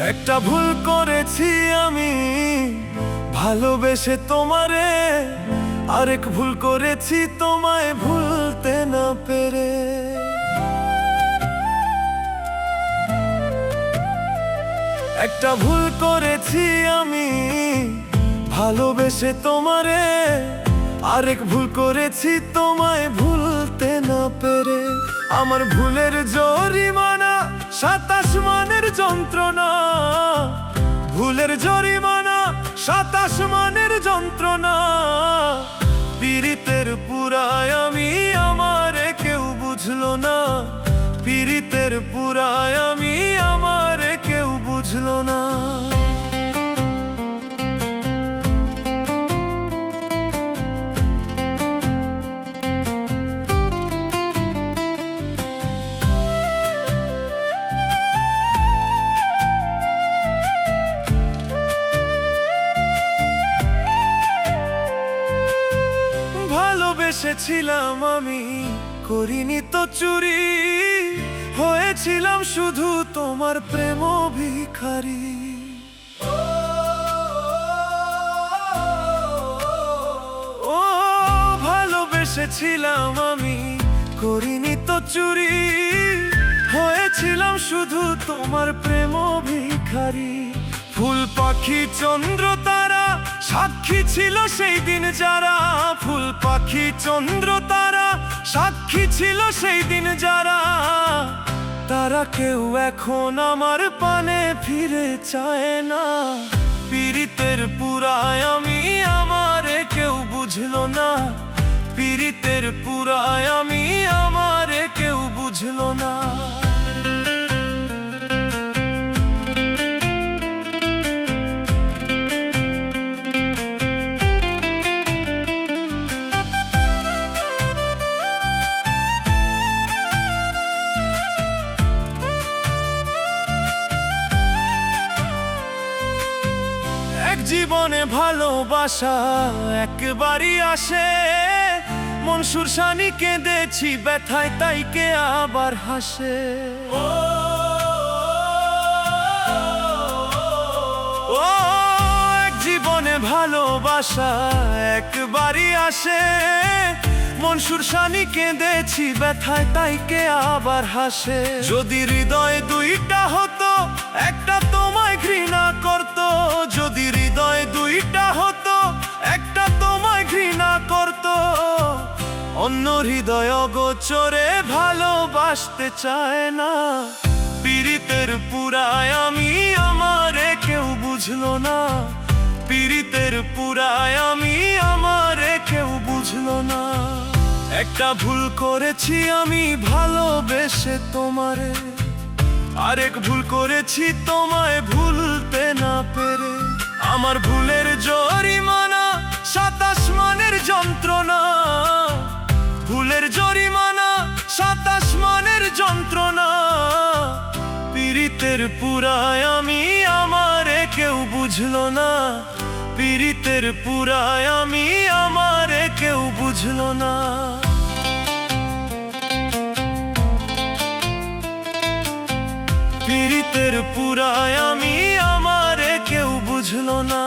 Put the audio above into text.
একটা ভুল করেছি আমি ভালোবেসে তোমারে, আরেক ভুল করেছি তোমায় ভুলতে না পেরে। একটা ভুল করেছি আমি ভালোবেসে তোমারে, আরেক ভুল করেছি তোমায় ভুলতে না পেরে। আমার ভুলের জরিমানা 27 মানের যন্ত্রণা, ভুলের জরিমানা 27 মানের যন্ত্রণা। পীড়িতের পুরায় আমি আমারে কেউ বুঝলো না, পীড়িতের পুরায় আমি আমারে কেউ বুঝলো না। ভালোবেসেছিলাম আমি, করিনি তো চুরি, হয়েছিলাম শুধু তোমার প্রেম ভিখারি। ও ভালোবেসেছিলাম আমি, করিনি তো চুরি, হয়েছিলাম শুধু তোমার প্রেম ভিখারি। ফুল পাখি চন্দ্র তারা সাক্ষী ছিল সেই দিন যারা, ফুল পাখি চন্দ্র তারা সাক্ষী ছিল সেই দিন যারা। তারা কেউ এখন আমার পানে ফিরে চায় না। পীড়িতের পুরায় আমি আমারে কেউ বুঝলো না, পীড়িতের পুরায় আমি আমারে কেউ বুঝলো না। জীবনে ভালোবাসা একবারই আসে, মন সুরসানি কেঁদেছি ব্যথায় তাই কে আবার হাসে। ও এক জীবনে ভালোবাসা একবারই আসে, মন সুরসানি কেঁদেছি ব্যথায় তাই কে আবার হাসে। যদি হৃদয় দুইটা হতো একটা তোমায় ঘৃণা করত, যদি হৃদয় দুইটা হতো একটা তোমায় ঘৃণা করত। অন্য হৃদয় অগোচরে ভালোবাসতে চায় না। পীড়িতের পুরায় আমি আমারে কেউ বুঝলো না, পীড়িতের পুরায় আমি আমারে কেউ বুঝলো না। একটা ভুল করেছি আমি ভালোবেসে তোমারে, আরেক ভুল করেছি তোমায় ভুলতে না পেরে। আমার ভুলের জরিমানা 27 মানের যন্ত্রণা, ভুলের জরিমানা 27 মানের যন্ত্রণা। পীড়িতের পুরায় আমি আমারে কেউ বুঝলো না, পীড়িতের পুরায় আমি আমারে কেউ বুঝলো না। পীড়িতের পুরায় আমি আমারে কেউ বুঝলো না।